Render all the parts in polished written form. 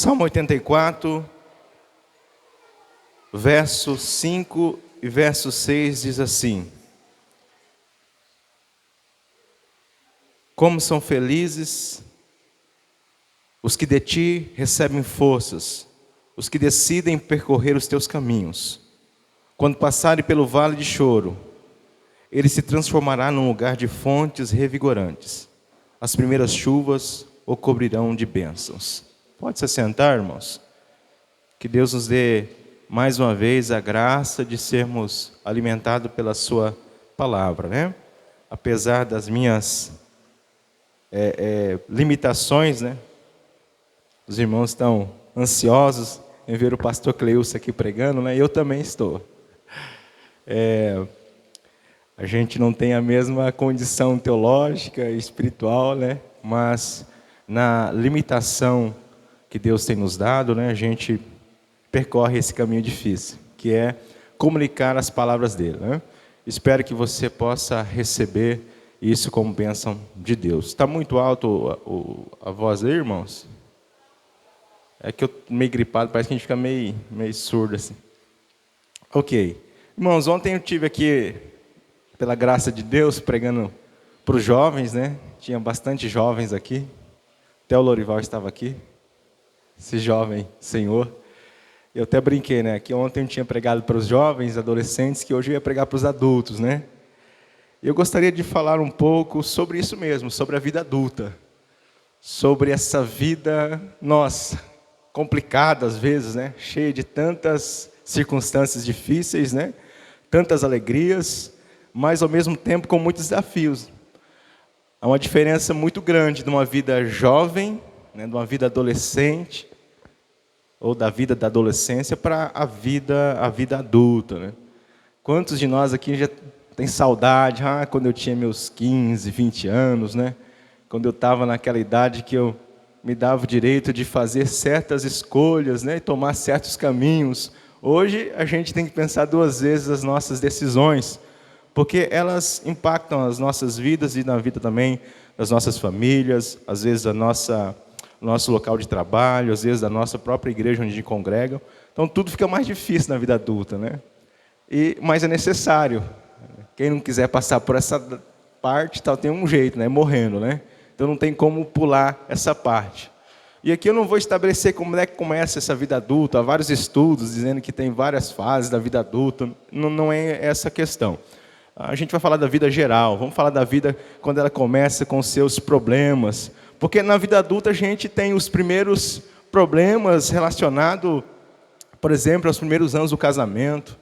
Salmo 84, verso 5 e verso 6 diz assim: Como são felizes os que de ti recebem forças, os que decidem percorrer os teus caminhos. Quando passarem pelo vale de choro, ele se transformará num lugar de fontes revigorantes. As primeiras chuvas o cobrirão de bênçãos. Pode se sentar, irmãos. Que Deus nos dê mais uma vez a graça de sermos alimentados pela sua palavra, né? Apesar das minhas limitações, né? Os irmãos estão ansiosos em ver o pastor Cleilson aqui pregando, né? Eu também estou. A gente não tem a mesma condição teológica e espiritual, né? Mas na limitação que Deus tem nos dado, né? A gente percorre esse caminho difícil, que é comunicar as palavras dele, né? Espero que você possa receber isso como bênção de Deus. Está muito alto a voz aí, irmãos? É que eu meio gripado, parece que a gente fica meio surdo assim. Ok. Irmãos, ontem eu tive aqui, pela graça de Deus, pregando para os jovens, né? Tinha bastante jovens aqui. Até o Lorival estava aqui. Esse jovem senhor. Eu até brinquei, né? Que ontem eu tinha pregado para os jovens, adolescentes, que hoje eu ia pregar para os adultos, né? Eu gostaria de falar um pouco sobre isso mesmo, sobre a vida adulta. Sobre essa vida, nossa, complicada às vezes, né? Cheia de tantas circunstâncias difíceis, né? Tantas alegrias, mas ao mesmo tempo com muitos desafios. Há uma diferença muito grande de uma vida jovem, né? De uma vida adolescente, ou da vida da adolescência para a vida adulta, né? Quantos de nós aqui já tem saudade, quando eu tinha meus 15, 20 anos, né? Quando eu estava naquela idade que eu me dava o direito de fazer certas escolhas, né? E tomar certos caminhos. Hoje a gente tem que pensar duas vezes as nossas decisões, porque elas impactam as nossas vidas e na vida também das nossas famílias, às vezes nosso local de trabalho, às vezes da nossa própria igreja onde a gente congrega. Então tudo fica mais difícil na vida adulta, né? Mas é necessário. Quem não quiser passar por essa parte, tem um jeito, né? Morrendo, né? Então não tem como pular essa parte. E aqui eu não vou estabelecer como é que começa essa vida adulta. Há vários estudos dizendo que tem várias fases da vida adulta. Não é essa a questão. A gente vai falar da vida geral. Vamos falar da vida quando ela começa com os seus problemas. Porque na vida adulta a gente tem os primeiros problemas relacionados, por exemplo, aos primeiros anos do casamento.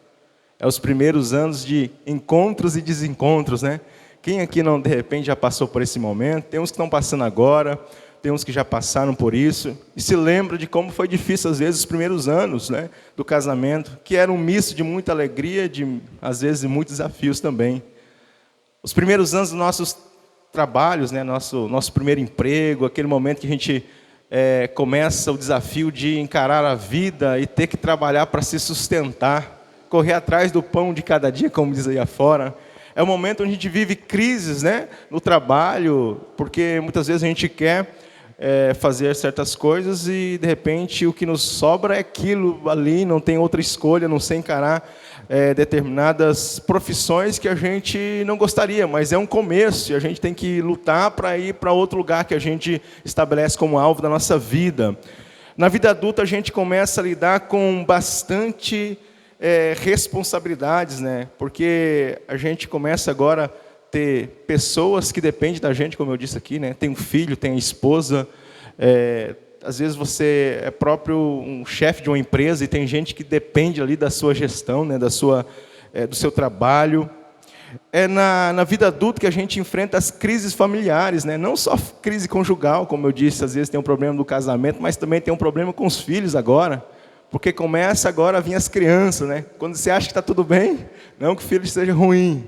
Os primeiros anos de encontros e desencontros, né? Quem aqui não, de repente, já passou por esse momento? Tem uns que estão passando agora, tem uns que já passaram por isso, e se lembra de como foi difícil, às vezes, os primeiros anos, né, do casamento, que era um misto de muita alegria, às vezes, de muitos desafios também. Os primeiros anos dos nossos trabalhos, né, nosso primeiro emprego, aquele momento que a gente começa o desafio de encarar a vida e ter que trabalhar para se sustentar, correr atrás do pão de cada dia, como diz aí afora. É o momento onde a gente vive crises, né, no trabalho, porque muitas vezes a gente quer fazer certas coisas e, de repente, o que nos sobra é aquilo ali, não tem outra escolha, não sei encarar determinadas profissões que a gente não gostaria, mas é um começo e a gente tem que lutar para ir para outro lugar que a gente estabelece como alvo da nossa vida. Na vida adulta a gente começa a lidar com bastante responsabilidades, né? Porque a gente começa agora a ter pessoas que dependem da gente, como eu disse aqui, né? Tem um filho, tem a esposa, às vezes você é próprio um chefe de uma empresa e tem gente que depende ali da sua gestão, né? Do seu trabalho. É na vida adulta que a gente enfrenta as crises familiares, né? Não só crise conjugal, como eu disse, às vezes tem um problema do casamento, mas também tem um problema com os filhos agora. Porque começa agora a vir as crianças, né? Quando você acha que está tudo bem, não que o filho esteja ruim.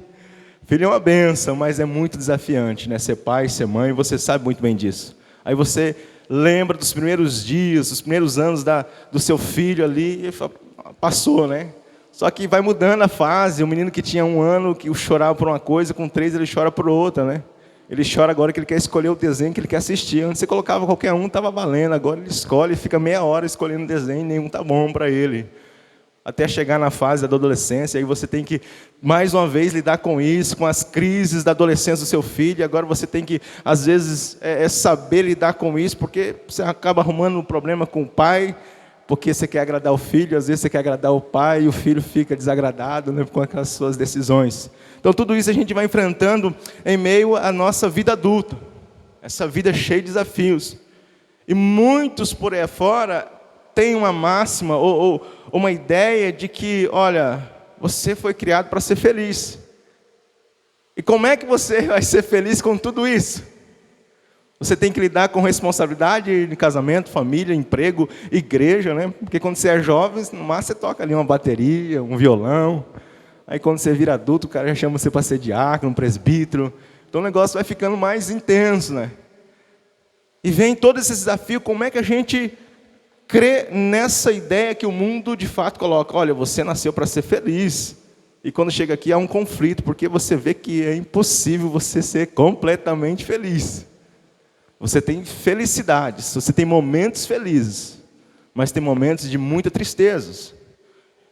Filho é uma bênção, mas é muito desafiante, né? Ser pai, ser mãe, você sabe muito bem disso. Aí você lembra dos primeiros dias, dos primeiros anos do seu filho ali, e fala, passou, né? Só que vai mudando a fase. O menino que tinha 1 ano, que chorava por uma coisa, com 3 ele chora por outra, né? Ele chora agora que ele quer escolher o desenho que ele quer assistir. Antes você colocava qualquer um, estava valendo. Agora ele escolhe, fica meia hora escolhendo o desenho, nenhum está bom para ele. Até chegar na fase da adolescência, aí você tem que, mais uma vez, lidar com isso, com as crises da adolescência do seu filho. Agora você tem que, às vezes, saber lidar com isso, porque você acaba arrumando um problema com o pai, porque você quer agradar o filho, às vezes você quer agradar o pai, e o filho fica desagradado, né, com aquelas suas decisões. Então tudo isso a gente vai enfrentando em meio à nossa vida adulta, essa vida cheia de desafios. E muitos por aí fora têm uma máxima, ou uma ideia de que, olha, você foi criado para ser feliz. E como é que você vai ser feliz com tudo isso? Você tem que lidar com responsabilidade de casamento, família, emprego, igreja, né? Porque quando você é jovem, no máximo você toca ali uma bateria, um violão. Aí quando você vira adulto, o cara já chama você para ser diácono, presbítero. Então o negócio vai ficando mais intenso, né? E vem todo esse desafio, como é que a gente crê nessa ideia que o mundo de fato coloca? Olha, você nasceu para ser feliz. E quando chega aqui há um conflito, porque você vê que é impossível você ser completamente feliz. Você tem felicidades, você tem momentos felizes, mas tem momentos de muita tristeza,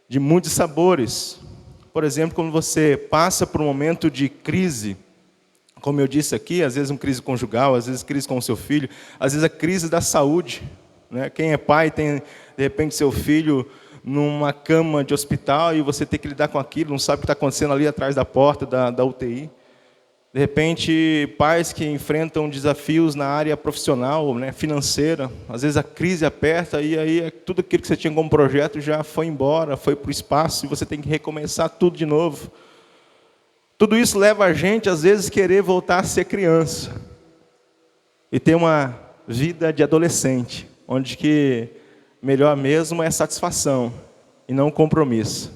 de muitos sabores. Por exemplo, quando você passa por um momento de crise, como eu disse aqui, às vezes uma crise conjugal, às vezes crise com o seu filho, às vezes a crise da saúde, né? Quem é pai tem, de repente, seu filho numa cama de hospital e você tem que lidar com aquilo, não sabe o que está acontecendo ali atrás da porta da UTI. De repente, pais que enfrentam desafios na área profissional, né, financeira. Às vezes a crise aperta e aí tudo aquilo que você tinha como projeto já foi embora, foi para o espaço e você tem que recomeçar tudo de novo. Tudo isso leva a gente, às vezes, a querer voltar a ser criança. E ter uma vida de adolescente, onde que melhor mesmo é satisfação e não compromisso.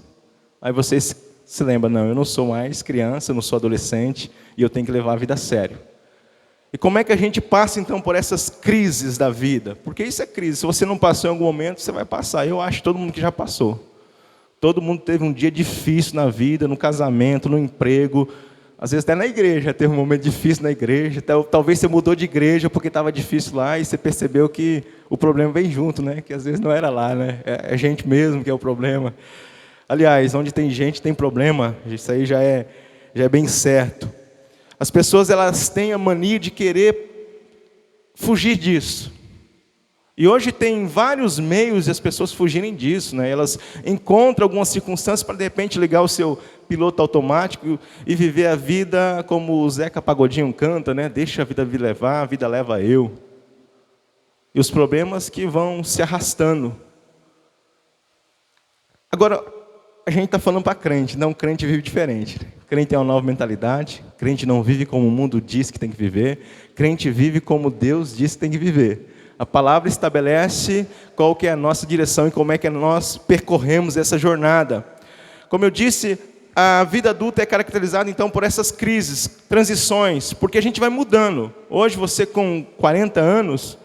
Aí vocês se lembram, não, eu não sou mais criança, eu não sou adolescente, e eu tenho que levar a vida a sério. E como é que a gente passa, então, por essas crises da vida? Porque isso é crise. Se você não passou em algum momento, você vai passar. Eu acho que todo mundo que já passou. Todo mundo teve um dia difícil na vida, no casamento, no emprego. Às vezes até na igreja, teve um momento difícil na igreja. Talvez você mudou de igreja porque estava difícil lá e você percebeu que o problema vem junto, né? Que às vezes não era lá, né? É a gente mesmo que é o problema. Aliás, onde tem gente tem problema. Isso aí já é bem certo. As pessoas, elas têm a mania de querer fugir disso. E hoje tem vários meios de as pessoas fugirem disso, né? Elas encontram algumas circunstâncias para, de repente, ligar o seu piloto automático e viver a vida como o Zeca Pagodinho canta, né? Deixa a vida me levar, a vida leva eu. E os problemas que vão se arrastando. Agora, a gente está falando para crente, não, crente vive diferente. Crente tem uma nova mentalidade, crente não vive como o mundo diz que tem que viver, crente vive como Deus diz que tem que viver. A palavra estabelece qual que é a nossa direção e como é que nós percorremos essa jornada. Como eu disse, a vida adulta é caracterizada então por essas crises, transições, porque a gente vai mudando. Hoje você com 40 anos,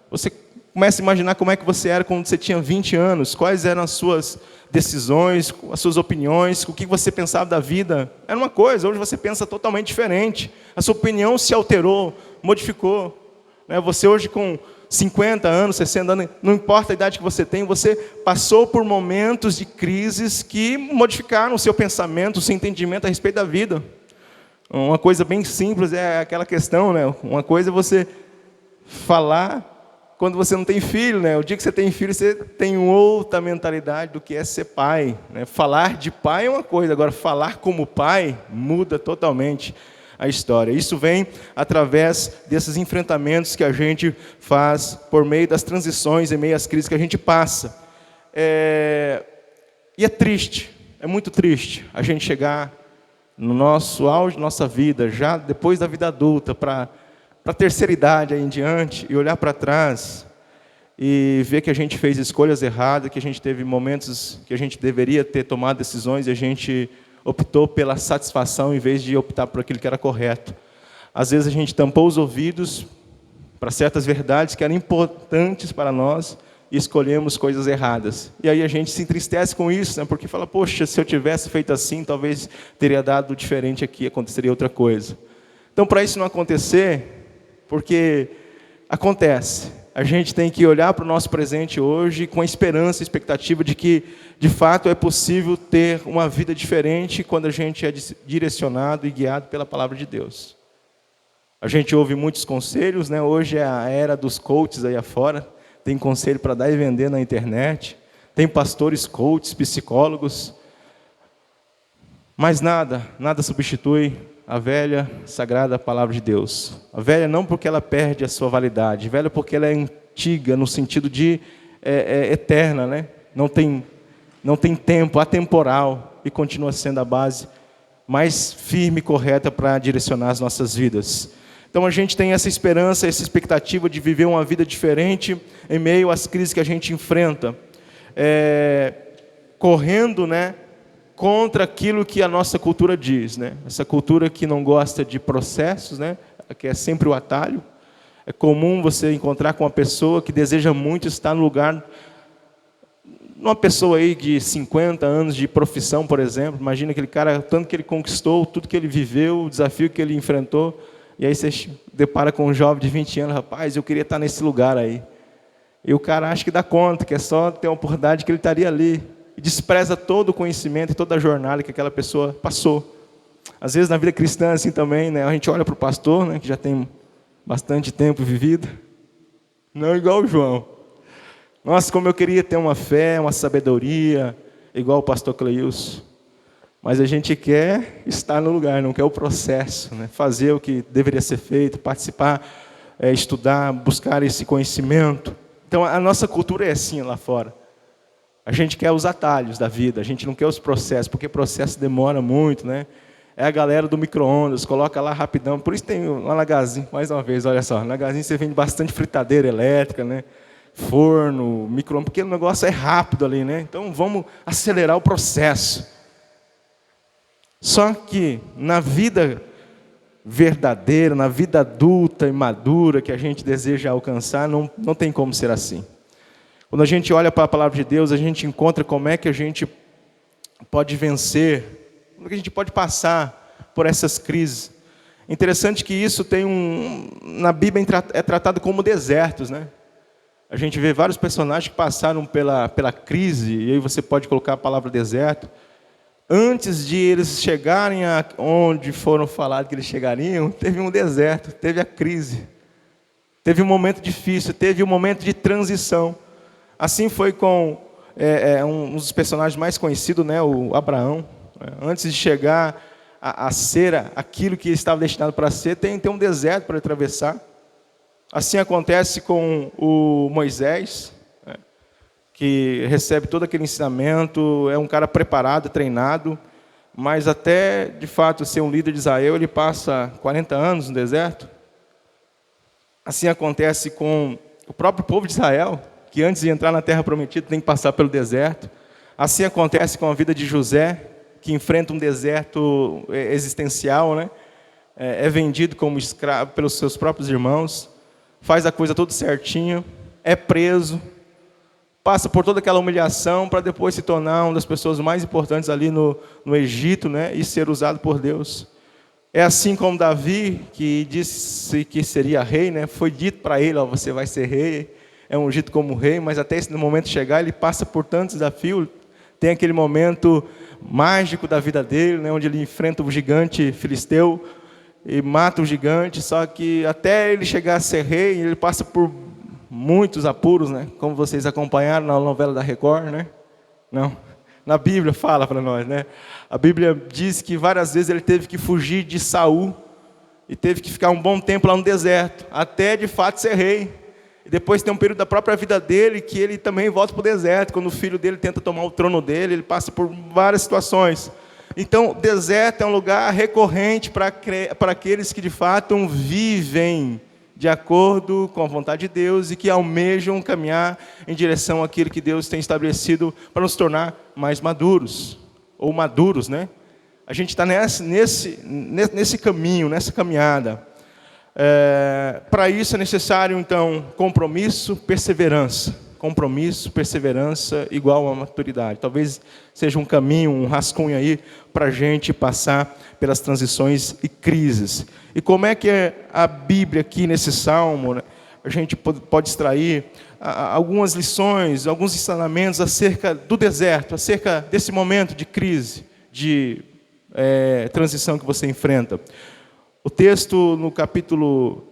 você começa a imaginar como é que você era quando você tinha 20 anos, quais eram as suas decisões, as suas opiniões, o que você pensava da vida. Era uma coisa, hoje você pensa totalmente diferente. A sua opinião se alterou, modificou. Você hoje com 50 anos, 60 anos, não importa a idade que você tem, você passou por momentos de crises que modificaram o seu pensamento, o seu entendimento a respeito da vida. Uma coisa bem simples é aquela questão, né? Uma coisa é você falar quando você não tem filho, né? O dia que você tem filho, você tem outra mentalidade do que é ser pai, né? Falar de pai é uma coisa, agora falar como pai muda totalmente a história. Isso vem através desses enfrentamentos que a gente faz por meio das transições, em meio às crises que a gente passa. E é triste, é muito triste a gente chegar no nosso auge, nossa vida, já depois da vida adulta, para a terceira idade aí em diante, e olhar para trás e ver que a gente fez escolhas erradas, que a gente teve momentos que a gente deveria ter tomado decisões e a gente optou pela satisfação em vez de optar por aquilo que era correto. Às vezes a gente tampou os ouvidos para certas verdades que eram importantes para nós e escolhemos coisas erradas. E aí a gente se entristece com isso, né? Porque fala, poxa, se eu tivesse feito assim, talvez teria dado diferente aqui, aconteceria outra coisa. Então, para isso não acontecer, porque acontece, a gente tem que olhar para o nosso presente hoje com a esperança e expectativa de que, de fato, é possível ter uma vida diferente quando a gente é direcionado e guiado pela palavra de Deus. A gente ouve muitos conselhos, né? Hoje é a era dos coaches aí afora, tem conselho para dar e vender na internet, tem pastores coaches, psicólogos, mas nada substitui a velha, sagrada palavra de Deus. A velha não porque ela perde a sua validade, velha porque ela é antiga no sentido de eterna, né? Não tem tempo, atemporal, e continua sendo a base mais firme e correta para direcionar as nossas vidas. Então a gente tem essa esperança, essa expectativa de viver uma vida diferente em meio às crises que a gente enfrenta, correndo, né, contra aquilo que a nossa cultura diz, né? Essa cultura que não gosta de processos, né? Que é sempre o atalho. É comum você encontrar com uma pessoa que deseja muito estar no lugar, uma pessoa aí de 50 anos de profissão, por exemplo. Imagina aquele cara, tanto que ele conquistou, tudo que ele viveu, o desafio que ele enfrentou. E aí você depara com um jovem de 20 anos, rapaz, eu queria estar nesse lugar aí. E o cara acha que dá conta, que é só ter uma oportunidade que ele estaria ali. E despreza todo o conhecimento e toda a jornada que aquela pessoa passou. Às vezes na vida cristã é assim também, né? A gente olha para o pastor, né, que já tem bastante tempo vivido. Não igual o João. Nossa, como eu queria ter uma fé, uma sabedoria, igual o pastor Cleilson. Mas a gente quer estar no lugar, não quer o processo, né? Fazer o que deveria ser feito, participar, estudar, buscar esse conhecimento. Então a nossa cultura é assim lá fora. A gente quer os atalhos da vida, a gente não quer os processos, porque processo demora muito, né? É a galera do micro-ondas, coloca lá rapidão. Por isso tem lá na Gazin, mais uma vez, olha só, na Gazin você vende bastante fritadeira elétrica, né? Forno, micro-ondas, porque o negócio é rápido ali, né? Então vamos acelerar o processo. Só que na vida verdadeira, na vida adulta e madura que a gente deseja alcançar, não tem como ser assim. Quando a gente olha para a palavra de Deus, a gente encontra como é que a gente pode vencer, como é que a gente pode passar por essas crises. Interessante que isso tem na Bíblia é tratado como desertos, né? A gente vê vários personagens que passaram pela crise, e aí você pode colocar a palavra deserto. Antes de eles chegarem onde foram falados que eles chegariam, teve um deserto, teve a crise, teve um momento difícil, teve um momento de transição. Assim foi com um dos personagens mais conhecidos, né, o Abraão. Antes de chegar a ser aquilo que estava destinado para ser, tem um deserto para atravessar. Assim acontece com o Moisés, que recebe todo aquele ensinamento, é um cara preparado, treinado, mas até, de fato, ser um líder de Israel, ele passa 40 anos no deserto. Assim acontece com o próprio povo de Israel, que antes de entrar na terra prometida tem que passar pelo deserto. Assim acontece com a vida de José, que enfrenta um deserto existencial, né? É vendido como escravo pelos seus próprios irmãos, faz a coisa tudo certinho, é preso, passa por toda aquela humilhação para depois se tornar uma das pessoas mais importantes ali no Egito, né? E ser usado por Deus. É assim como Davi, que disse que seria rei, né? Foi dito para ele, ó, você vai ser rei, é ungido como rei, mas até esse momento chegar, ele passa por tantos desafios. Tem aquele momento mágico da vida dele, né? Onde ele enfrenta o gigante filisteu e mata o gigante, só que até ele chegar a ser rei, ele passa por muitos apuros, né? Como vocês acompanharam na novela da Record, né? Não, na Bíblia fala para nós, né? A Bíblia diz que várias vezes ele teve que fugir de Saul e teve que ficar um bom tempo lá no deserto, até de fato ser rei. E depois tem um período da própria vida dele que ele também volta para o deserto, quando o filho dele tenta tomar o trono dele, ele passa por várias situações. Então, o deserto é um lugar recorrente para aqueles que de fato vivem de acordo com a vontade de Deus e que almejam caminhar em direção àquilo que Deus tem estabelecido para nos tornar mais maduros, ou maduros, né? A gente está nesse caminho, nessa caminhada. Para isso é necessário, então, compromisso, perseverança. compromisso, perseverança igual a maturidade. Talvez seja um caminho, um rascunho aí para a gente passar pelas transições e crises. E como é que é a Bíblia aqui nesse salmo, né? A gente pode extrair algumas lições, alguns ensinamentos acerca do deserto, acerca desse momento de crise, de transição que você enfrenta. O texto no capítulo,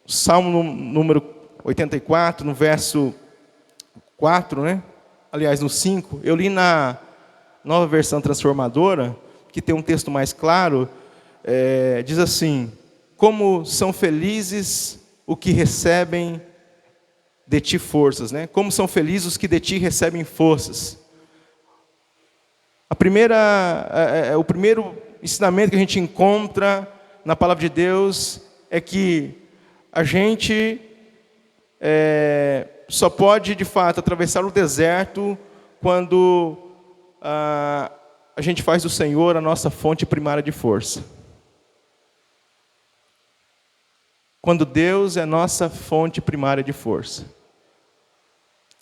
Salmo número 84, no verso 4, né? Aliás, no 5, eu li na Nova Versão Transformadora, que tem um texto mais claro, diz assim: como são felizes os que recebem de ti forças, né? Como são felizes os que de ti recebem forças. O primeiro ensinamento que a gente encontra na palavra de Deus é que a gente só pode, de fato, atravessar o deserto quando a gente faz do Senhor a nossa fonte primária de força. Quando Deus é nossa fonte primária de força.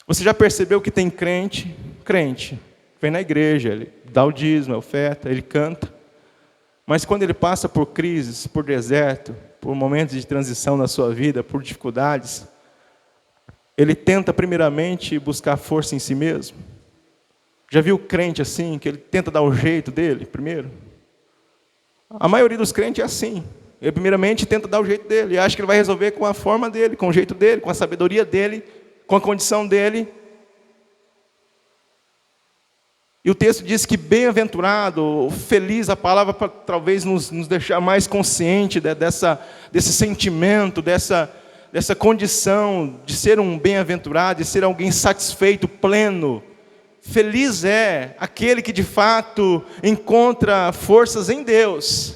Você já percebeu que tem crente, vem na igreja, ele dá o dízimo, a oferta, ele canta. Mas quando ele passa por crises, por deserto, por momentos de transição na sua vida, por dificuldades, ele tenta primeiramente buscar força em si mesmo. Já viu crente assim, que ele tenta dar o jeito dele primeiro? A maioria dos crentes é assim. Ele primeiramente tenta dar o jeito dele, e acha que ele vai resolver com a forma dele, com o jeito dele, com a sabedoria dele, com a condição dele. E o texto diz que bem-aventurado, feliz, a palavra para talvez nos deixar mais consciente desse sentimento, dessa condição de ser um bem-aventurado, de ser alguém satisfeito, pleno. Feliz é aquele que de fato encontra forças em Deus,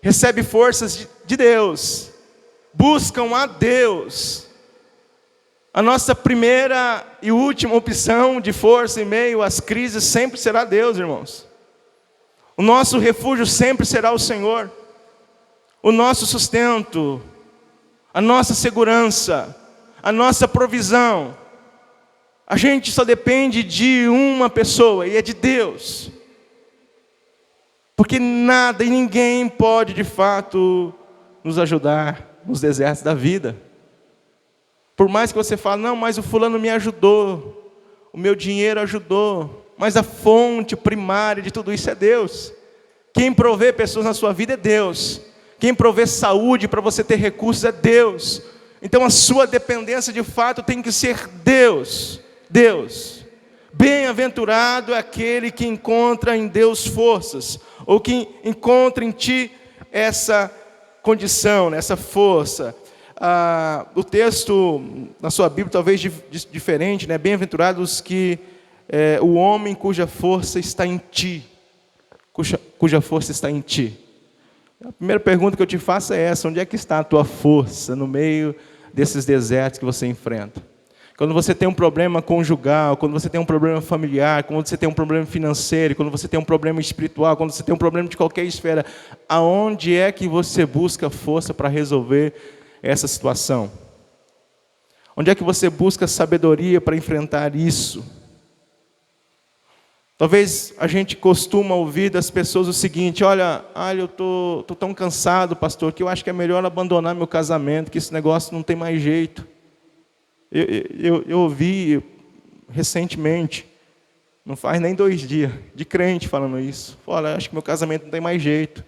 recebe forças de Deus, buscam a Deus. A nossa primeira e última opção de força em meio às crises sempre será Deus, irmãos. O nosso refúgio sempre será o Senhor. O nosso sustento, a nossa segurança, a nossa provisão. A gente só depende de uma pessoa, e é de Deus. Porque nada e ninguém pode, de fato, nos ajudar nos desertos da vida. Por mais que você fale, não, mas o fulano me ajudou, o meu dinheiro ajudou, mas a fonte primária de tudo isso é Deus. Quem provê pessoas na sua vida é Deus. Quem provê saúde para você ter recursos é Deus. Então a sua dependência de fato tem que ser Deus. Deus. Bem-aventurado é aquele que encontra em Deus forças, ou que encontra em ti essa condição, essa força. O texto na sua Bíblia talvez diferente, né? Bem-aventurados que o homem cuja força está em ti, cuja força está em ti. A primeira pergunta que eu te faço é essa: onde é que está a tua força no meio desses desertos que você enfrenta? Quando você tem um problema conjugal, quando você tem um problema familiar, quando você tem um problema financeiro, quando você tem um problema espiritual, quando você tem um problema de qualquer esfera, aonde é que você busca força para resolver essa situação? Onde é que você busca sabedoria para enfrentar isso? Talvez a gente costuma ouvir das pessoas o seguinte: olha, eu tô tão cansado, pastor, que eu acho que é melhor abandonar meu casamento, que esse negócio não tem mais jeito. Eu ouvi recentemente, não faz nem 2 dias, de crente falando isso. Olha, acho que meu casamento não tem mais jeito.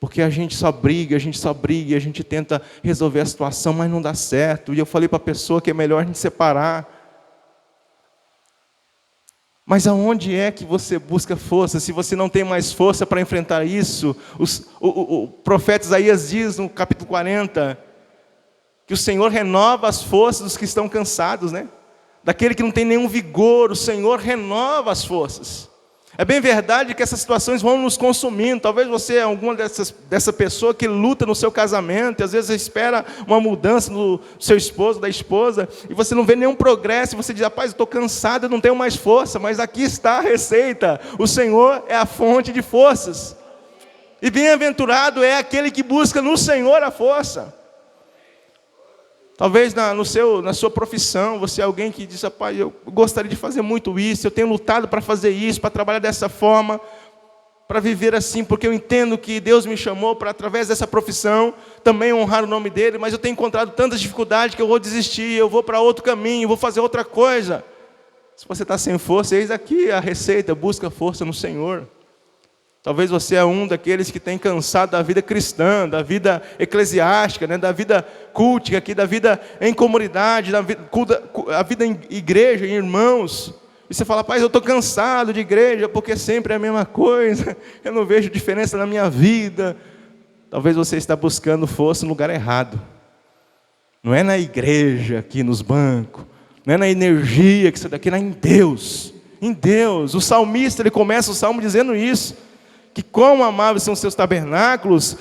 Porque a gente só briga, a gente tenta resolver a situação, mas não dá certo. E eu falei para a pessoa que é melhor a gente separar. Mas aonde é que você busca força, se você não tem mais força para enfrentar isso? O profeta Isaías diz no capítulo 40, que o Senhor renova as forças dos que estão cansados, né? Daquele que não tem nenhum vigor, o Senhor renova as forças. É bem verdade que essas situações vão nos consumindo. Talvez você é alguma dessa pessoa que luta no seu casamento, e às vezes espera uma mudança no seu esposo, da esposa, e você não vê nenhum progresso, e você diz: rapaz, eu estou cansado, eu não tenho mais força, mas aqui está a receita. O Senhor é a fonte de forças. E bem-aventurado é aquele que busca no Senhor a força. Talvez na sua profissão, você é alguém que diz, rapaz, eu gostaria de fazer muito isso, eu tenho lutado para fazer isso, para trabalhar dessa forma, para viver assim, porque eu entendo que Deus me chamou para, através dessa profissão, também honrar o nome dEle, mas eu tenho encontrado tantas dificuldades que eu vou desistir, eu vou para outro caminho, vou fazer outra coisa. Se você está sem força, eis aqui a receita, busca força no Senhor. Talvez você é um daqueles que tem cansado da vida cristã, da vida eclesiástica, né? Da vida cultica, aqui, da vida em comunidade, a vida em igreja, em irmãos. E você fala, pai, eu estou cansado de igreja, porque sempre é a mesma coisa, eu não vejo diferença na minha vida. Talvez você está buscando força no lugar errado. Não é na igreja, aqui nos bancos, não é na energia que você dá aqui, não é em Deus. Em Deus. O salmista, ele começa o salmo dizendo isso. Que quão amáveis são os seus tabernáculos,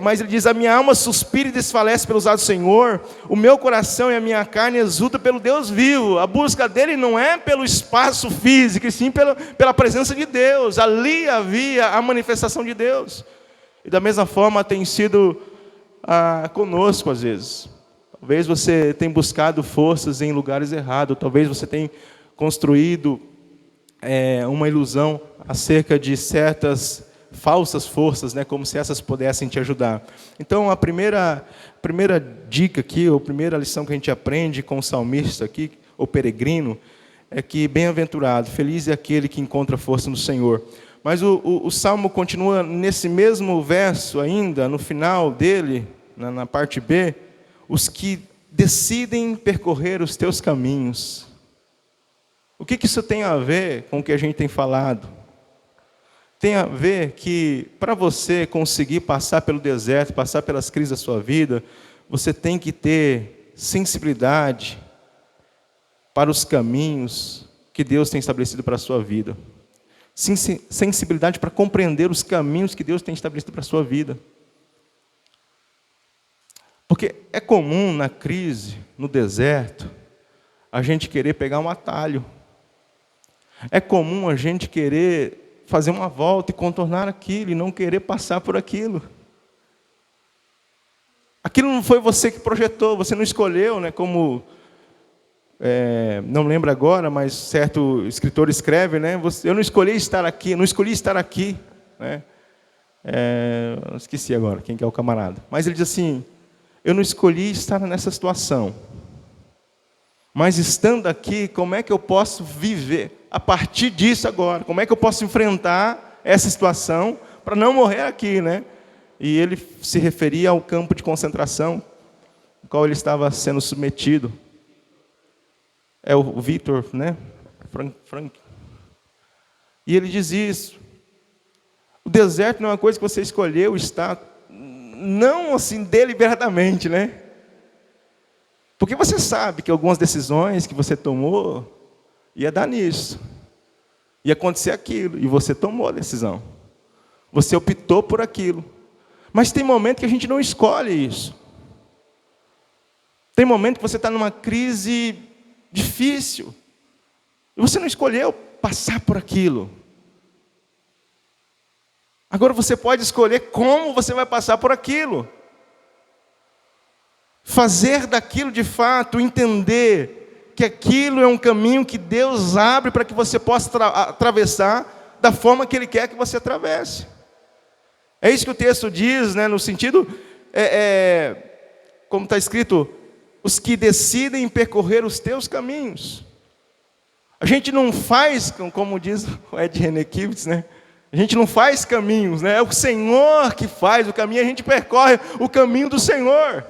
mas ele diz, a minha alma suspira e desfalece pelos atos do Senhor, o meu coração e a minha carne exultam pelo Deus vivo. A busca dele não é pelo espaço físico, e sim pela presença de Deus. Ali havia a manifestação de Deus. E da mesma forma tem sido conosco às vezes. Talvez você tenha buscado forças em lugares errados, talvez você tenha construído uma ilusão acerca de certas falsas forças, né, como se essas pudessem te ajudar. Então, a primeira dica aqui, ou a primeira lição que a gente aprende com o salmista aqui, o peregrino, é que bem-aventurado, feliz é aquele que encontra força no Senhor. Mas o salmo continua nesse mesmo verso ainda, no final dele, na parte B, os que decidem percorrer os teus caminhos. O que isso tem a ver com o que a gente tem falado? Tem a ver que, para você conseguir passar pelo deserto, passar pelas crises da sua vida, você tem que ter sensibilidade para os caminhos que Deus tem estabelecido para a sua vida. Sensibilidade para compreender os caminhos que Deus tem estabelecido para a sua vida. Porque é comum na crise, no deserto, a gente querer pegar um atalho. É comum a gente querer fazer uma volta e contornar aquilo, e não querer passar por aquilo. Aquilo não foi você que projetou, você não escolheu, né? Como, não lembro agora, mas certo escritor escreve, né? Eu não escolhi estar aqui, não escolhi estar aqui. Né? Esqueci agora quem que é o camarada. Mas ele diz assim, eu não escolhi estar nessa situação. Mas estando aqui, como é que eu posso viver a partir disso agora? Como é que eu posso enfrentar essa situação para não morrer aqui, né? E ele se referia ao campo de concentração, ao qual ele estava sendo submetido. É o Victor, né? Frank. E ele diz isso. O deserto não é uma coisa que você escolheu estar, não assim deliberadamente, né? Porque você sabe que algumas decisões que você tomou ia dar nisso. Ia acontecer aquilo. E você tomou a decisão. Você optou por aquilo. Mas tem momento que a gente não escolhe isso. Tem momento que você está numa crise difícil. E você não escolheu passar por aquilo. Agora você pode escolher como você vai passar por aquilo. Fazer daquilo de fato, entender que aquilo é um caminho que Deus abre para que você possa atravessar da forma que Ele quer que você atravesse. É isso que o texto diz, né, no sentido, como está escrito, os que decidem percorrer os teus caminhos. A gente não faz, como diz o Ed René Kivitz, né? A gente não faz caminhos, né? É o Senhor que faz o caminho, a gente percorre o caminho do Senhor.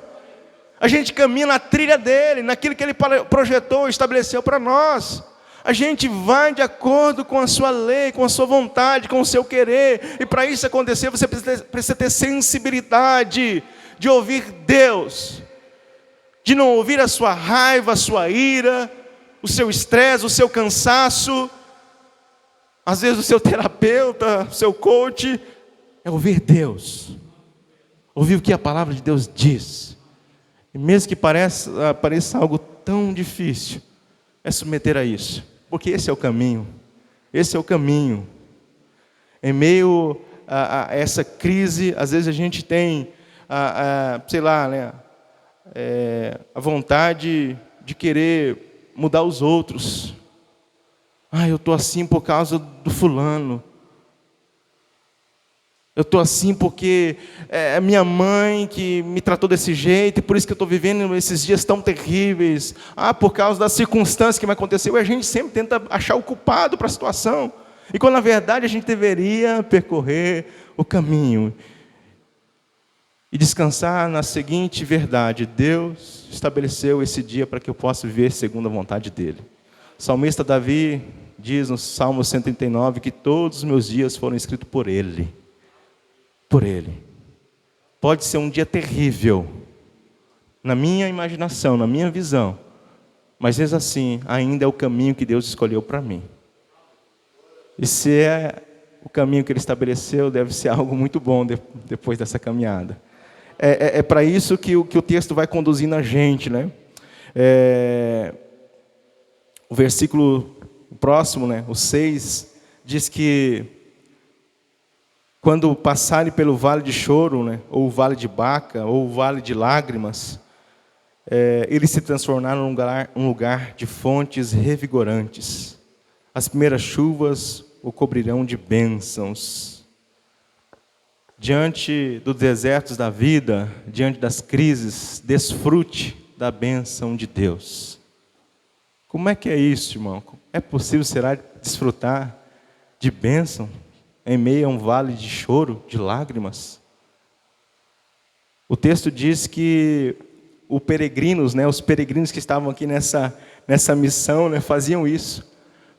A gente caminha na trilha dEle, naquilo que Ele projetou, estabeleceu para nós. A gente vai de acordo com a sua lei, com a sua vontade, com o seu querer. E para isso acontecer, você precisa ter sensibilidade de ouvir Deus. De não ouvir a sua raiva, a sua ira, o seu estresse, o seu cansaço. Às vezes o seu terapeuta, o seu coach. É ouvir Deus. Ouvir o que a palavra de Deus diz. E mesmo que pareça algo tão difícil, é submeter a isso. Porque esse é o caminho. Esse é o caminho. Em meio a essa crise, às vezes a gente tem, sei lá, né, a vontade de querer mudar os outros. Eu estou assim por causa do fulano. Eu estou assim porque é minha mãe que me tratou desse jeito, e por isso que eu estou vivendo esses dias tão terríveis. Por causa das circunstâncias que me aconteceu. E a gente sempre tenta achar o culpado para a situação. E quando na verdade a gente deveria percorrer o caminho e descansar na seguinte verdade: Deus estabeleceu esse dia para que eu possa viver segundo a vontade dEle. O salmista Davi diz no Salmo 139 que todos os meus dias foram escritos por Ele. Por Ele. Pode ser um dia terrível, na minha imaginação, na minha visão, mas mesmo assim, ainda é o caminho que Deus escolheu para mim. E se é o caminho que Ele estabeleceu, deve ser algo muito bom depois dessa caminhada. É para isso que o texto vai conduzindo a gente, né? O versículo próximo, né, o 6, diz que quando passarem pelo vale de choro, né, ou o vale de Baca, ou o vale de lágrimas, eles se transformaram num lugar de fontes revigorantes. As primeiras chuvas o cobrirão de bênçãos. Diante dos desertos da vida, diante das crises, desfrute da bênção de Deus. Como é que é isso, irmão? É possível, será, desfrutar de bênção em meio a um vale de choro, de lágrimas? O texto diz que os peregrinos que estavam aqui nessa missão, né, faziam isso.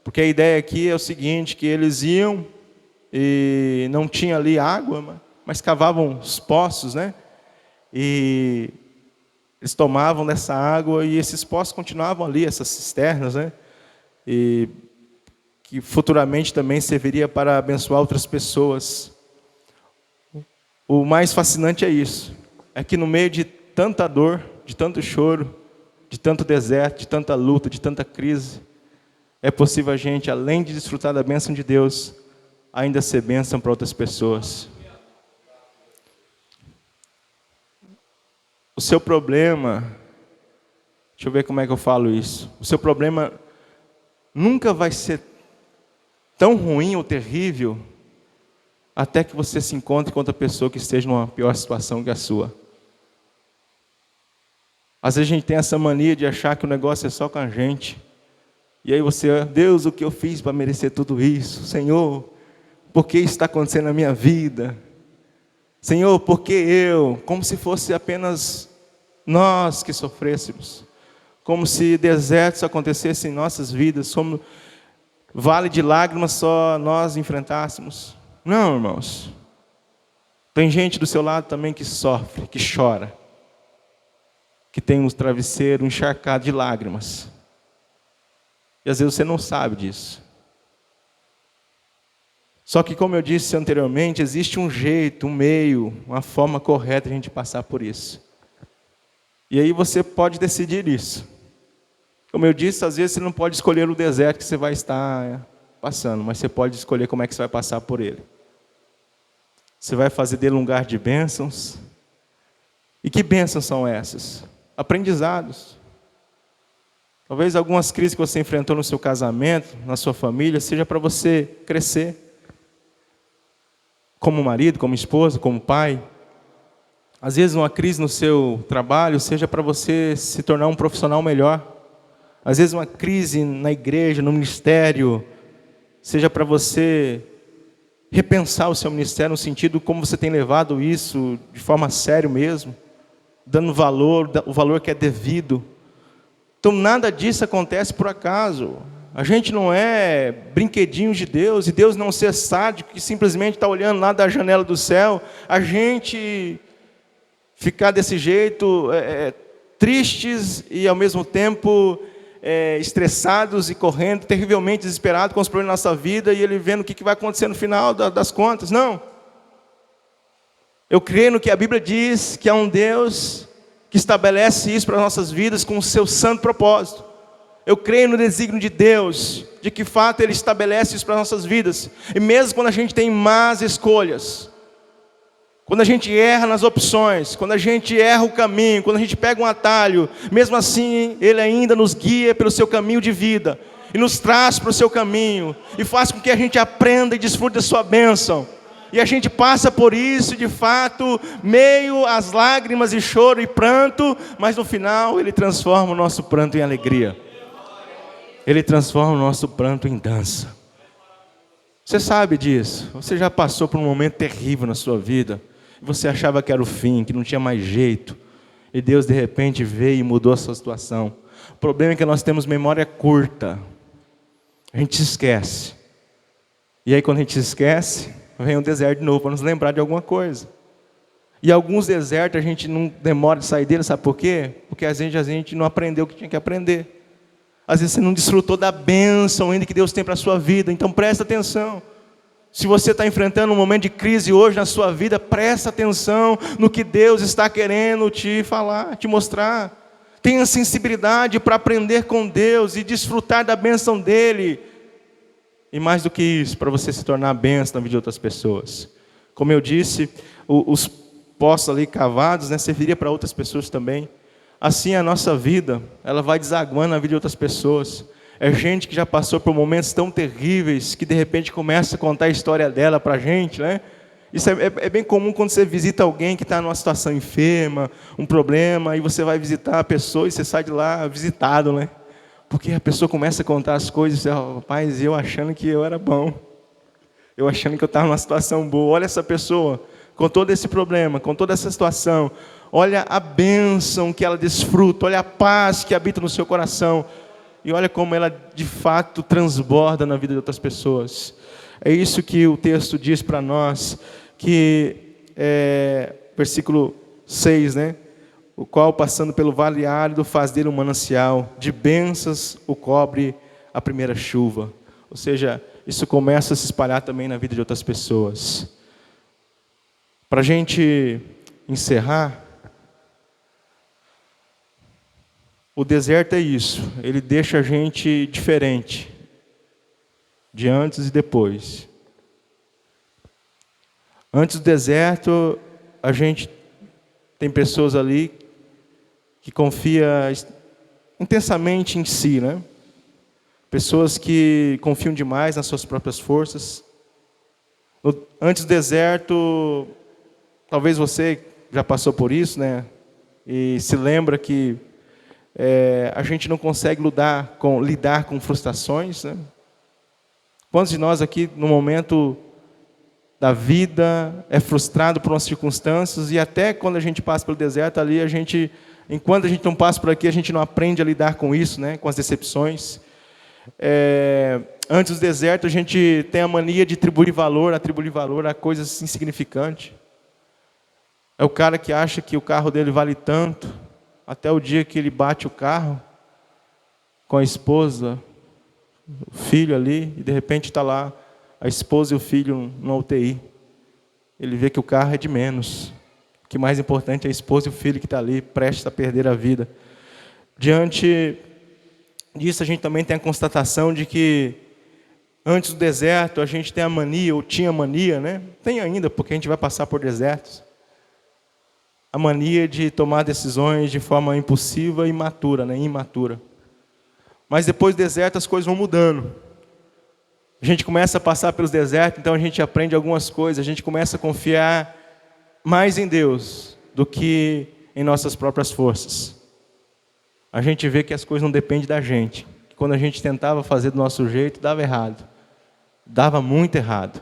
Porque a ideia aqui é o seguinte, que eles iam e não tinha ali água, mas cavavam os poços, né? E eles tomavam dessa água e esses poços continuavam ali, essas cisternas, né? E que futuramente também serviria para abençoar outras pessoas. O mais fascinante é isso, é que no meio de tanta dor, de tanto choro, de tanto deserto, de tanta luta, de tanta crise, é possível a gente, além de desfrutar da bênção de Deus, ainda ser bênção para outras pessoas. O seu problema, deixa eu ver como é que eu falo isso. O seu problema nunca vai ser tão ruim ou terrível até que você se encontre com outra pessoa que esteja numa pior situação que a sua. Às vezes a gente tem essa mania de achar que o negócio é só com a gente. E aí você, Deus, o que eu fiz para merecer tudo isso? Senhor, por que isso está acontecendo na minha vida? Senhor, por que eu? Como se fosse apenas nós que sofrêssemos. Como se desertos acontecessem em nossas vidas. Como vale de lágrimas só nós enfrentássemos. Não, irmãos. Tem gente do seu lado também que sofre, que chora. Que tem um travesseiro encharcado de lágrimas. E às vezes você não sabe disso. Só que, como eu disse anteriormente, existe um jeito, um meio, uma forma correta de a gente passar por isso. E aí você pode decidir isso. Como eu disse, às vezes você não pode escolher o deserto que você vai estar passando, mas você pode escolher como é que você vai passar por ele. Você vai fazer dele um lugar de bênçãos. E que bênçãos são essas? Aprendizados. Talvez algumas crises que você enfrentou no seu casamento, na sua família, seja para você crescer. Como marido, como esposa, como pai. Às vezes uma crise no seu trabalho seja para você se tornar um profissional melhor. Às vezes uma crise na igreja, no ministério, seja para você repensar o seu ministério no sentido como você tem levado isso de forma séria mesmo, dando valor, o valor que é devido. Então nada disso acontece por acaso. A gente não é brinquedinho de Deus, e Deus não ser sádico que simplesmente está olhando lá da janela do céu. A gente ficar desse jeito, tristes e ao mesmo tempo estressados e correndo, terrivelmente desesperados com os problemas da nossa vida, e Ele vendo o que vai acontecer no final das contas. Não. Eu creio no que a Bíblia diz, que é um Deus que estabelece isso para as nossas vidas com o seu santo propósito. Eu creio no desígnio de Deus, de que fato Ele estabelece isso para as nossas vidas. E mesmo quando a gente tem más escolhas, Quando a gente erra nas opções, quando a gente erra o caminho, quando a gente pega um atalho, mesmo assim, Ele ainda nos guia pelo seu caminho de vida, e nos traz para o seu caminho, e faz com que a gente aprenda e desfrute da sua bênção. E a gente passa por isso, de fato, meio às lágrimas e choro e pranto, mas no final Ele transforma o nosso pranto em alegria. Ele transforma o nosso pranto em dança. Você sabe disso, você já passou por um momento terrível na sua vida, você achava que era o fim, que não tinha mais jeito, e Deus de repente veio e mudou a sua situação. O problema é que nós temos memória curta, a gente se esquece, e aí quando a gente se esquece, vem um deserto de novo para nos lembrar de alguma coisa. E alguns desertos a gente não demora de sair dele, sabe por quê? Porque a gente não aprendeu o que tinha que aprender. Às vezes você não desfrutou da bênção ainda que Deus tem para a sua vida, então presta atenção. Se você está enfrentando um momento de crise hoje na sua vida, presta atenção no que Deus está querendo te falar, te mostrar. Tenha sensibilidade para aprender com Deus e desfrutar da bênção dEle. E mais do que isso, para você se tornar a bênção na vida de outras pessoas. Como eu disse, os poços ali cavados, serviria para outras pessoas também. Assim a nossa vida, ela vai desaguando na vida de outras pessoas. É gente que já passou por momentos tão terríveis, que de repente começa a contar a história dela para a gente, né? Isso é bem comum quando você visita alguém que está numa situação enferma, um problema, e você vai visitar a pessoa e você sai de lá visitado, né? Porque a pessoa começa a contar as coisas e você, rapaz, eu achando que eu era bom. Eu achando que eu estava numa situação boa. Olha essa pessoa, com todo esse problema, com toda essa situação. Olha a bênção que ela desfruta, olha a paz que habita no seu coração. E olha como ela de fato transborda na vida de outras pessoas. É isso que o texto diz para nós, que versículo 6, o qual passando pelo vale árido faz dele um manancial, de bênçãos o cobre a primeira chuva. Ou seja, isso começa a se espalhar também na vida de outras pessoas. Para a gente encerrar, o deserto é isso, ele deixa a gente diferente, de antes e depois. Antes do deserto, a gente tem pessoas ali que confiam intensamente em si, Pessoas que confiam demais nas suas próprias forças. Antes do deserto, talvez você já passou por isso, E se lembra que a gente não consegue lidar com frustrações, Quantos de nós aqui, no momento da vida, é frustrado por umas circunstâncias, e até quando a gente passa pelo deserto, ali enquanto a gente não passa por aqui, a gente não aprende a lidar com isso, com as decepções. Antes do deserto, a gente tem a mania de atribuir valor a coisas insignificantes. É o cara que acha que o carro dele vale tanto, até o dia que ele bate o carro com a esposa, o filho ali, e de repente está lá a esposa e o filho no UTI. Ele vê que o carro é de menos. O que mais importante é a esposa e o filho que está ali, prestes a perder a vida. Diante disso, a gente também tem a constatação de que antes do deserto, a gente tem a mania, ou tinha mania, Tem ainda, porque a gente vai passar por desertos. A mania de tomar decisões de forma impulsiva e imatura. Mas depois do deserto as coisas vão mudando. A gente começa a passar pelos desertos, então a gente aprende algumas coisas, a gente começa a confiar mais em Deus do que em nossas próprias forças. A gente vê que as coisas não dependem da gente. Quando a gente tentava fazer do nosso jeito, dava errado. Dava muito errado.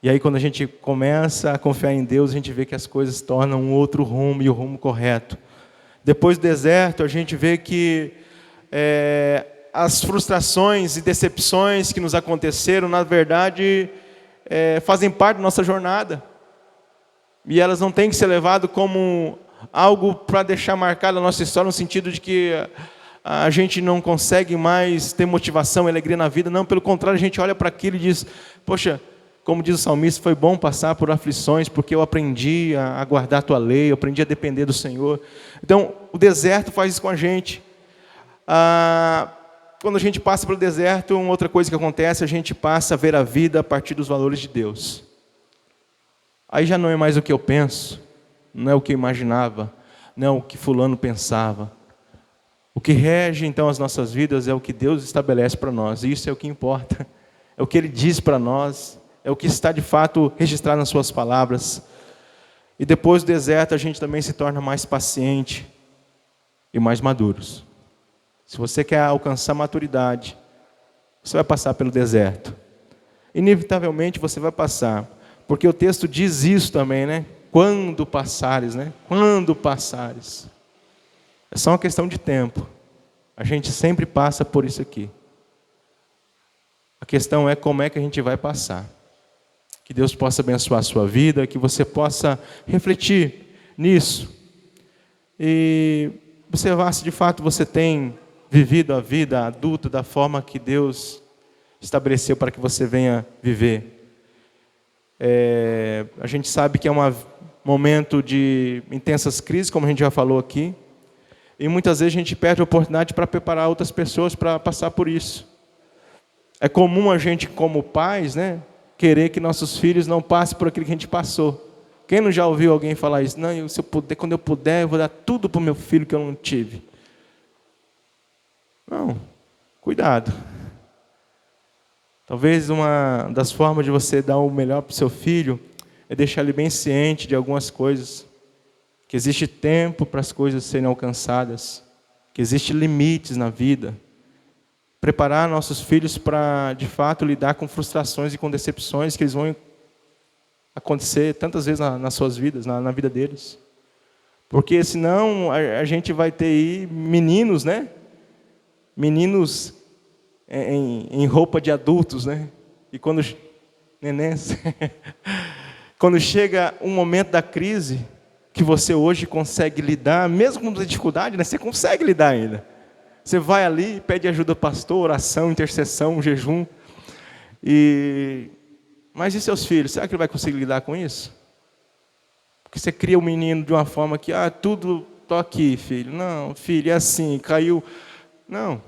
E aí quando a gente começa a confiar em Deus, a gente vê que as coisas tornam um outro rumo e o rumo correto. Depois do deserto, a gente vê que as frustrações e decepções que nos aconteceram, na verdade, fazem parte da nossa jornada. E elas não têm que ser levadas como algo para deixar marcada a nossa história, no sentido de que a gente não consegue mais ter motivação e alegria na vida. Não, pelo contrário, a gente olha para aquilo e diz, poxa, como diz o salmista, foi bom passar por aflições, porque eu aprendi a guardar a tua lei, eu aprendi a depender do Senhor. Então, o deserto faz isso com a gente. Quando a gente passa pelo deserto, uma outra coisa que acontece, a gente passa a ver a vida a partir dos valores de Deus. Aí já não é mais o que eu penso, não é o que eu imaginava, não é o que fulano pensava. O que rege então as nossas vidas é o que Deus estabelece para nós, e isso é o que importa. É o que Ele diz para nós, é o que está de fato registrado nas suas palavras. E depois do deserto a gente também se torna mais paciente e mais maduros. Se você quer alcançar maturidade, você vai passar pelo deserto. Inevitavelmente você vai passar, porque o texto diz isso também, né? Quando passares, né? Quando passares. É só uma questão de tempo. A gente sempre passa por isso aqui. A questão é como é que a gente vai passar. Que Deus possa abençoar a sua vida, que você possa refletir nisso. E observar se de fato você tem vivido a vida adulta da forma que Deus estabeleceu para que você venha viver. A gente sabe que é um momento de intensas crises, como a gente já falou aqui. E muitas vezes a gente perde a oportunidade para preparar outras pessoas para passar por isso. É comum a gente, como pais, né, querer que nossos filhos não passem por aquilo que a gente passou. Quem não já ouviu alguém falar isso? Não, se eu puder, quando eu puder, eu vou dar tudo para o meu filho que eu não tive. Não, cuidado. Talvez uma das formas de você dar o melhor para o seu filho é deixar ele bem ciente de algumas coisas. Que existe tempo para as coisas serem alcançadas. Que existe limites na vida. Preparar nossos filhos para, de fato, lidar com frustrações e com decepções que eles vão acontecer tantas vezes nas suas vidas, na vida deles. Porque senão a gente vai ter aí meninos, né? Meninos em roupa de adultos, né? E quando nenéns, quando chega um momento da crise que você hoje consegue lidar, mesmo com dificuldade, né? Você consegue lidar ainda. Você vai ali, pede ajuda do pastor, oração, intercessão, jejum. Mas e seus filhos? Será que ele vai conseguir lidar com isso? Porque você cria o menino de uma forma que, tudo, tô aqui, filho. Não, filho, é assim, caiu. Não.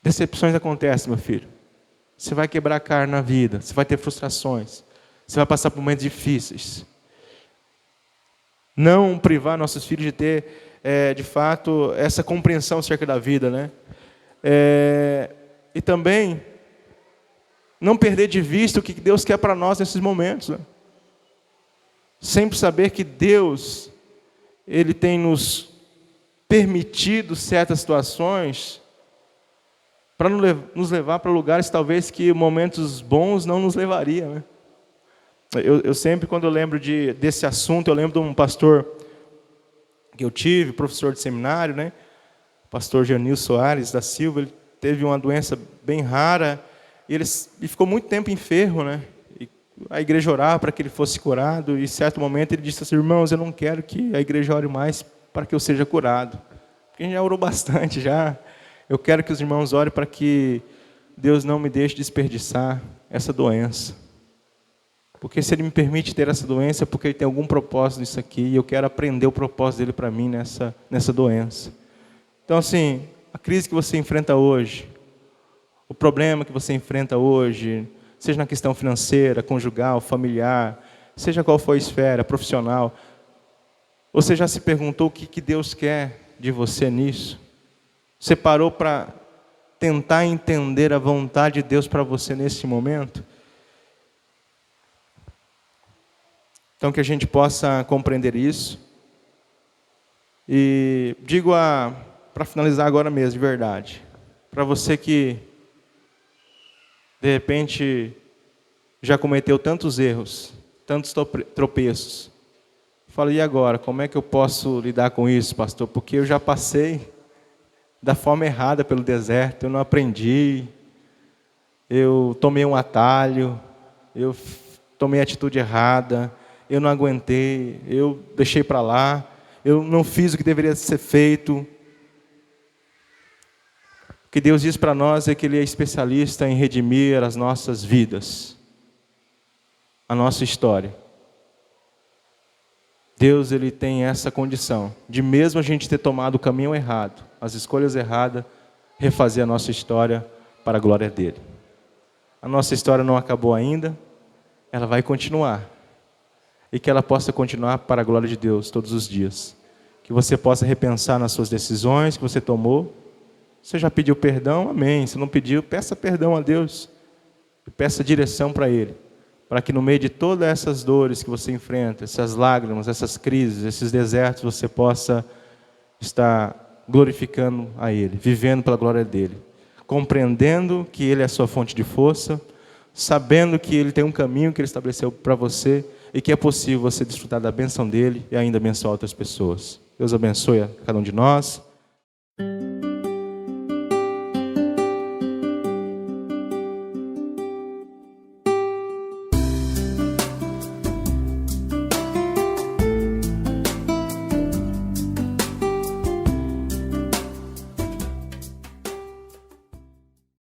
Decepções acontecem, meu filho. Você vai quebrar a cara na vida, você vai ter frustrações, você vai passar por momentos difíceis. Não privar nossos filhos de ter, de fato, essa compreensão acerca da vida, né? E também não perder de vista o que Deus quer para nós nesses momentos, né? Sempre saber que Deus, Ele tem nos permitido certas situações para nos levar para lugares talvez que momentos bons não nos levaria, né? Eu sempre, quando eu lembro desse assunto, eu lembro de um pastor que eu tive, professor de seminário, né? Pastor Janil Soares da Silva. Ele teve uma doença bem rara e ele ficou muito tempo enfermo, né? E a igreja orava para que ele fosse curado, e em certo momento ele disse assim: irmãos, eu não quero que a igreja ore mais para que eu seja curado, porque a gente já orou bastante já. Eu quero que os irmãos orem para que Deus não me deixe desperdiçar essa doença. Porque se Ele me permite ter essa doença, é porque Ele tem algum propósito nisso aqui, e eu quero aprender o propósito dEle para mim nessa doença. Então, assim, a crise que você enfrenta hoje, o problema que você enfrenta hoje, seja na questão financeira, conjugal, familiar, seja qual for a esfera, profissional, você já se perguntou o que Deus quer de você nisso? Você parou para tentar entender a vontade de Deus para você nesse momento? Então, que a gente possa compreender isso. E digo para finalizar agora mesmo, de verdade, para você que, de repente, já cometeu tantos erros, tantos tropeços, fala, e agora? Como é que eu posso lidar com isso, pastor? Porque eu já passei da forma errada pelo deserto, eu não aprendi, eu tomei um atalho, eu tomei a atitude errada, eu não aguentei, eu deixei para lá, eu não fiz o que deveria ser feito. O que Deus diz para nós é que Ele é especialista em redimir as nossas vidas, a nossa história. Deus, Ele tem essa condição de, mesmo a gente ter tomado o caminho errado, as escolhas erradas, refazer a nossa história para a glória dEle. A nossa história não acabou ainda, ela vai continuar. e que ela possa continuar para a glória de Deus todos os dias. Que você possa repensar nas suas decisões que você tomou. Você já pediu perdão? Amém. Se não pediu, peça perdão a Deus. E peça direção para Ele. Para que no meio de todas essas dores que você enfrenta, essas lágrimas, essas crises, esses desertos, você possa estar glorificando a Ele, vivendo pela glória dEle. Compreendendo que Ele é a sua fonte de força, sabendo que Ele tem um caminho que Ele estabeleceu para você e que é possível você desfrutar da bênção dEle e ainda abençoar outras pessoas. Deus abençoe a cada um de nós.